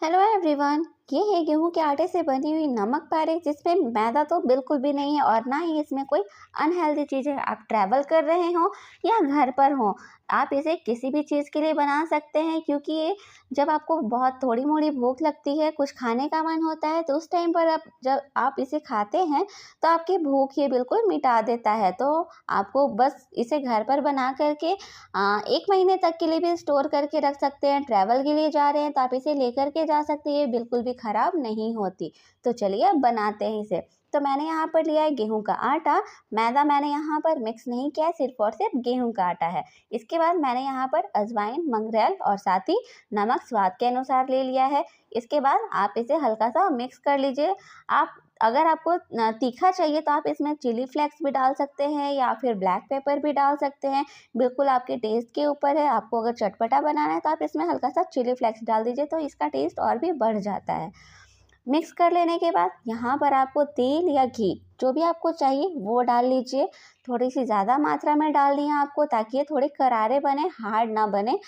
Hello everyone, ये है गेहूं के आटे से बनी हुई नमक पारे जिसमें मैदा तो बिल्कुल भी नहीं है और ना ही इसमें कोई अनहेल्दी चीज़ है। आप ट्रैवल कर रहे हो या घर पर हो, आप इसे किसी भी चीज़ के लिए बना सकते हैं क्योंकि ये जब आपको बहुत थोड़ी मोड़ी भूख लगती है, कुछ खाने का मन होता है तो उस टाइम पर आप जब आप इसे खाते हैं तो आपकी भूख ये बिल्कुल मिटा देता है। तो आपको बस इसे घर पर बना करके 1 महीने तक के लिए भी स्टोर करके रख सकते हैं। ट्रैवल के लिए जा रहे हैं तो आप इसे लेकर के जा सकते हैं, ये बिल्कुल भी ख़राब नहीं होती। तो चलिए अब बनाते हैं इसे। तो मैंने यहाँ पर लिया है गेहूं का आटा। मैदा मैंने यहाँ पर मिक्स नहीं किया है, सिर्फ और सिर्फ गेहूं का आटा है। इसके बाद मैंने यहाँ पर अजवाइन, मंगरेल और साथ ही नमक स्वाद के अनुसार ले लिया है। इसके बाद आप इसे हल्का सा मिक्स कर लीजिए। आप अगर आपको तीखा चाहिए तो आप इसमें चिली फ्लेक्स भी डाल सकते हैं या फिर ब्लैक पेपर भी डाल सकते हैं। बिल्कुल आपके टेस्ट के ऊपर है। आपको अगर चटपटा बनाना है तो आप इसमें हल्का सा चिली फ्लेक्स डाल दीजिए तो इसका टेस्ट और भी बढ़ जाता है। मिक्स कर लेने के बाद यहाँ पर आपको तेल या घी जो भी आपको चाहिए वो डाल लीजिए। थोड़ी सी ज़्यादा मात्रा में डालनी है आपको ताकि ये थोड़े करारे बने, हार्ड ना बने।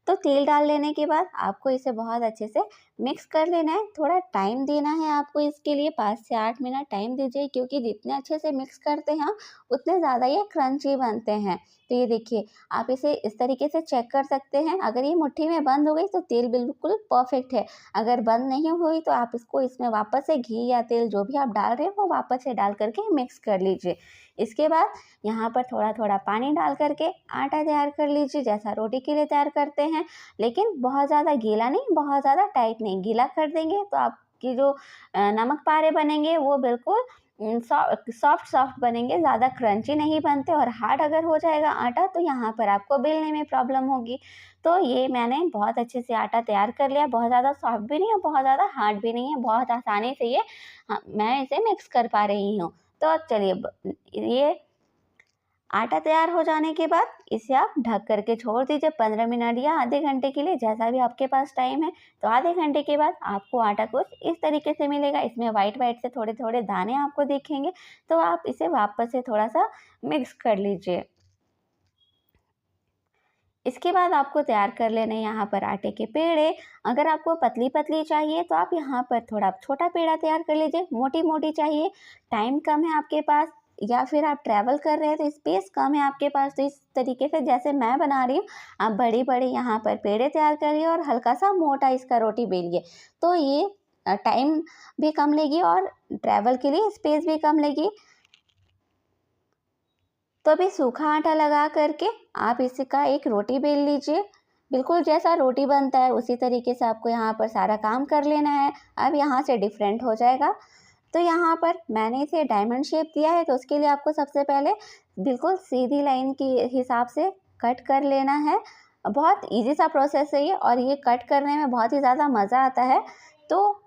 तो तेल डाल लेने के बाद आपको इसे बहुत अच्छे से मिक्स कर लेना है। थोड़ा टाइम देना है आपको इसके लिए, 5 से 8 मिनट टाइम दीजिए क्योंकि जितने अच्छे से मिक्स करते हैं उतने ज़्यादा ये क्रंची बनते हैं। तो ये देखिए, आप इसे इस तरीके से चेक कर सकते हैं। अगर ये मुट्ठी में बंद हो गई तो तेल बिल्कुल परफेक्ट है। अगर बंद नहीं हुई तो आप इसको इसमें वापस से घी या तेल जो भी आप डाल रहे हैं वो वापस से डाल करके मिक्स कर लीजिए। इसके बाद यहाँ पर थोड़ा थोड़ा पानी डाल करके आटा तैयार कर लीजिए जैसा रोटी के लिए तैयार करते हैं। लेकिन बहुत ज़्यादा गीला नहीं, बहुत ज़्यादा टाइट नहीं। गीला कर देंगे तो आपकी जो नमक पारे बनेंगे वो बिल्कुल सॉफ्ट सॉफ्ट बनेंगे, ज़्यादा क्रंची नहीं बनते। और हार्ड अगर हो जाएगा आटा तो यहाँ पर आपको बेलने में प्रॉब्लम होगी। तो ये मैंने बहुत अच्छे से आटा तैयार कर लिया। बहुत ज़्यादा सॉफ्ट भी नहीं है, बहुत ज़्यादा हार्ड भी नहीं है, बहुत आसानी से ये मैं इसे मिक्स कर पा रही हूँ। तो चलिए ये आटा तैयार हो जाने के बाद इसे आप ढक करके छोड़ दीजिए 15 मिनट या आधे घंटे के लिए, जैसा भी आपके पास टाइम है। तो आधे घंटे के बाद आपको आटा कुछ इस तरीके से मिलेगा। इसमें वाइट वाइट से थोड़े थोड़े दाने आपको दिखेंगे। तो आप इसे वापस से थोड़ा सा मिक्स कर लीजिए। इसके बाद आपको तैयार कर लेने यहाँ पर आटे के पेड़े। अगर आपको पतली पतली चाहिए तो आप यहाँ पर थोड़ा छोटा पेड़ा तैयार कर लीजिए। मोटी मोटी चाहिए, टाइम कम है आपके पास या फिर आप ट्रैवल कर रहे हैं तो स्पेस कम है आपके पास, तो इस तरीके से जैसे मैं बना रही हूँ आप बड़ी बड़ी यहाँ पर पेड़े तैयार करिए और हल्का सा मोटा इसका रोटी बेलिए। तो ये टाइम भी कम लेगी और ट्रैवल के लिए स्पेस भी कम लेगी। तो अभी सूखा आटा लगा करके आप इसका एक रोटी बेल लीजिए। बिल्कुल जैसा रोटी बनता है उसी तरीके से आपको यहाँ पर सारा काम कर लेना है। अब यहाँ से डिफरेंट हो जाएगा। तो यहाँ पर मैंने इसे डायमंड शेप दिया है तो उसके लिए आपको सबसे पहले बिल्कुल सीधी लाइन के हिसाब से कट कर लेना है। बहुत इजी सा प्रोसेस है ये और ये कट करने में बहुत ही ज़्यादा मज़ा आता है। तो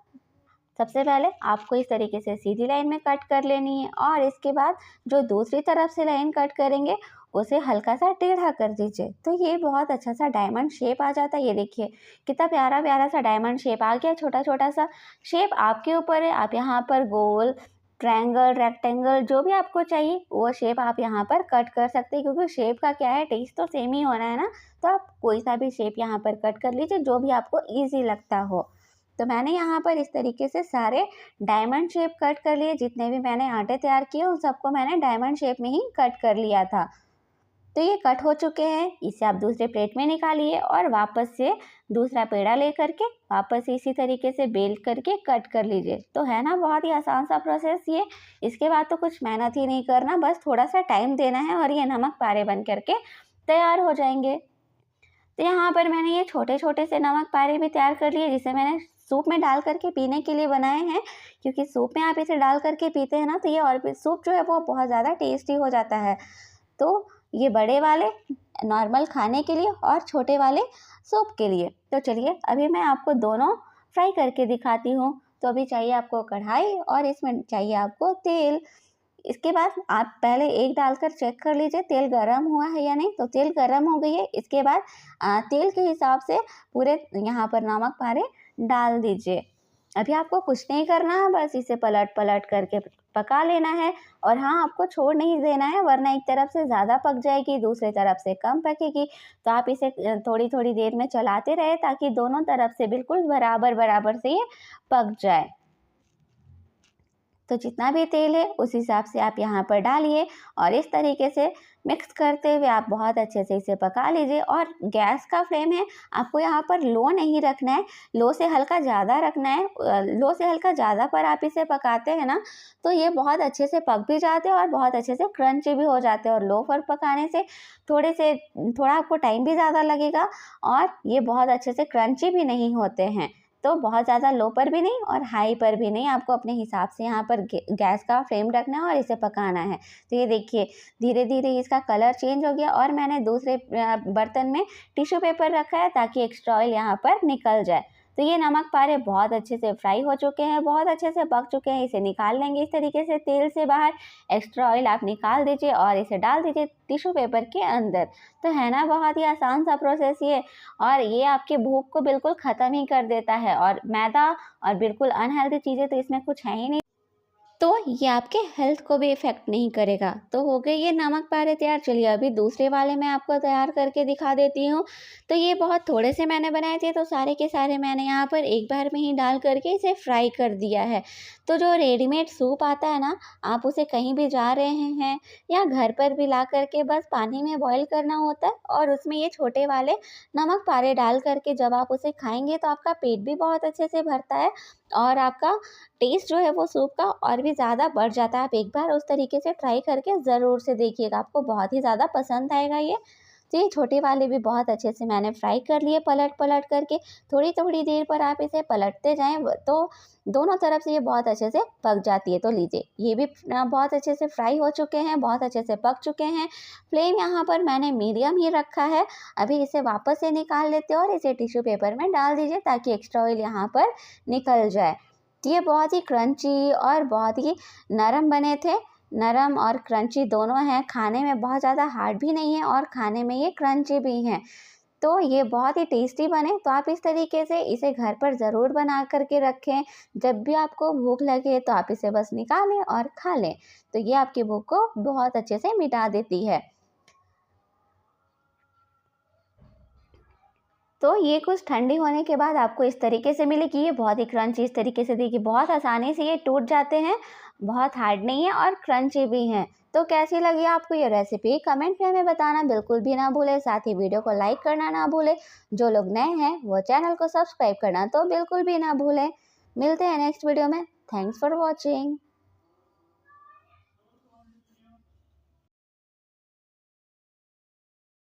सबसे पहले आपको इस तरीके से सीधी लाइन में कट कर लेनी है और इसके बाद जो दूसरी तरफ से लाइन कट करेंगे उसे हल्का सा टेढ़ा कर दीजिए। तो ये बहुत अच्छा सा डायमंड शेप आ जाता है। ये देखिए कितना प्यारा प्यारा सा डायमंड शेप आ गया। छोटा छोटा सा शेप आपके ऊपर है। आप यहाँ पर गोल, ट्रायंगल, रेक्टेंगल जो भी आपको चाहिए वो शेप आप यहाँ पर कट कर सकते हैं क्योंकि शेप का क्या है, टेस्ट तो सेम ही होना है ना। तो आप कोई सा भी शेप यहाँ पर कट कर लीजिए जो भी आपको ईजी लगता हो। तो मैंने यहाँ पर इस तरीके से सारे डायमंड शेप कट कर लिए। जितने भी मैंने आटे तैयार किए उन सबको मैंने डायमंड शेप में ही कट कर लिया था। तो ये कट हो चुके हैं। इसे आप दूसरे प्लेट में निकालिए और वापस से दूसरा पेड़ा ले करके वापस इसी तरीके से बेल करके कट कर लीजिए। तो है ना बहुत ही आसान सा प्रोसेस ये। इसके बाद तो कुछ मेहनत ही नहीं करना, बस थोड़ा सा टाइम देना है और ये नमक पारे बन करके तैयार हो जाएंगे। तो यहाँ पर मैंने ये छोटे छोटे से नमक पारे भी तैयार कर लिए जिसे मैंने सूप में डाल करके पीने के लिए बनाए हैं। क्योंकि सूप में आप इसे डाल करके पीते हैं ना तो ये और भी सूप जो है वो बहुत ज़्यादा टेस्टी हो जाता है। तो ये बड़े वाले नॉर्मल खाने के लिए और छोटे वाले सूप के लिए। तो चलिए अभी मैं आपको दोनों फ्राई करके दिखाती हूँ। तो अभी चाहिए आपको कढ़ाई और इसमें चाहिए आपको तेल। इसके बाद आप पहले एक डालकर चेक कर लीजिए तेल गरम हुआ है या नहीं। तो तेल गरम हो गई है। इसके बाद तेल के हिसाब से पूरे यहाँ पर नमक पारे डाल दीजिए। अभी आपको कुछ नहीं करना है, बस इसे पलट पलट करके पका लेना है। और हाँ, आपको छोड़ नहीं देना है, वरना एक तरफ से ज़्यादा पक जाएगी, दूसरी तरफ से कम पकेगी। तो आप इसे थोड़ी-थोड़ी देर में चलाते रहें ताकि दोनों तरफ से बिल्कुल बराबर-बराबर से ये पक जाए। तो जितना भी तेल है उस हिसाब से आप यहाँ पर डालिए और इस तरीके से मिक्स करते हुए आप बहुत अच्छे से इसे पका लीजिए। और गैस का फ्लेम है आपको यहाँ पर लो नहीं रखना है, लो से हल्का ज़्यादा रखना है। लो से हल्का ज़्यादा पर आप इसे पकाते हैं ना, तो ये बहुत अच्छे से पक भी जाते हैं और बहुत अच्छे से क्रंची भी हो जाते हैं। और लो पर पकाने से थोड़ा आपको टाइम भी ज़्यादा लगेगा और ये बहुत अच्छे से क्रंची भी नहीं होते हैं। तो बहुत ज़्यादा लो पर भी नहीं और हाई पर भी नहीं, आपको अपने हिसाब से यहाँ पर गैस का फ्लेम रखना है और इसे पकाना है। तो ये देखिए धीरे धीरे इसका कलर चेंज हो गया और मैंने दूसरे बर्तन में टिश्यू पेपर रखा है ताकि एक्स्ट्रा ऑयल यहाँ पर निकल जाए। तो ये नमक पारे बहुत अच्छे से फ्राई हो चुके हैं, बहुत अच्छे से पक चुके हैं। इसे निकाल लेंगे इस तरीके से तेल से बाहर। एक्स्ट्रा ऑयल आप निकाल दीजिए और इसे डाल दीजिए टिश्यू पेपर के अंदर। तो है ना बहुत ही आसान सा प्रोसेस ये, और ये आपकी भूख को बिल्कुल ख़त्म ही कर देता है। और मैदा और बिल्कुल अनहेल्दी चीज़ें तो इसमें कुछ है ही नहीं, तो ये आपके हेल्थ को भी इफ़ेक्ट नहीं करेगा। तो हो गए ये नमक पारे तैयार। चलिए अभी दूसरे वाले मैं आपको तैयार करके दिखा देती हूँ। तो ये बहुत थोड़े से मैंने बनाए थे, तो सारे के सारे मैंने यहाँ पर एक बार में ही डाल करके इसे फ्राई कर दिया है। तो जो रेडीमेड सूप आता है ना, आप उसे कहीं भी जा रहे हैं या घर पर भी ला करके बस पानी में बॉईल करना होता है और उसमें ये छोटे वाले नमक पारे डाल करके जब आप उसे खाएंगे तो आपका पेट भी बहुत अच्छे से भरता है और आपका टेस्ट जो है वो सूप का और भी ज़्यादा बढ़ जाता है। आप एक बार उस तरीके से ट्राई करके ज़रूर से देखिएगा, आपको बहुत ही ज़्यादा पसंद आएगा ये। तो ये छोटे वाले भी बहुत अच्छे से मैंने फ्राई कर लिए पलट-पलट करके। थोड़ी-थोड़ी देर पर आप इसे पलटते जाएँ तो दोनों तरफ से ये बहुत अच्छे से पक जाती है। तो लीजिए ये भी बहुत अच्छे से फ्राई हो चुके हैं, बहुत अच्छे से पक चुके हैं। फ्लेम यहाँ पर मैंने मीडियम ही रखा है। अभी इसे वापस से निकाल लेते हैं और इसे टिश्यू पेपर में डाल दीजिए ताकि एक्स्ट्रा ऑयल यहाँ पर निकल जाए। ये बहुत ही क्रंची और बहुत ही नरम बने थे। नरम और क्रंची दोनों हैं, खाने में बहुत ज़्यादा हार्ड भी नहीं है और खाने में ये क्रंची भी हैं। तो ये बहुत ही टेस्टी बने। तो आप इस तरीके से इसे घर पर ज़रूर बना कर के रखें। जब भी आपको भूख लगे तो आप इसे बस निकालें और खा लें। तो ये आपकी भूख को बहुत अच्छे से मिटा देती है। तो ये कुछ ठंडी होने के बाद आपको इस तरीके से मिलेगी। ये बहुत ही क्रंची इस तरीके से देखिए, बहुत आसानी से ये टूट जाते हैं, बहुत हार्ड नहीं है और क्रंची भी हैं। तो कैसी लगी आपको ये रेसिपी कमेंट में हमें बताना बिल्कुल भी ना भूलें। साथ ही वीडियो को लाइक करना ना भूलें। जो लोग नए हैं वो चैनल को सब्सक्राइब करना तो बिल्कुल भी ना भूलें। मिलते हैं नेक्स्ट वीडियो में। Thanks for watching.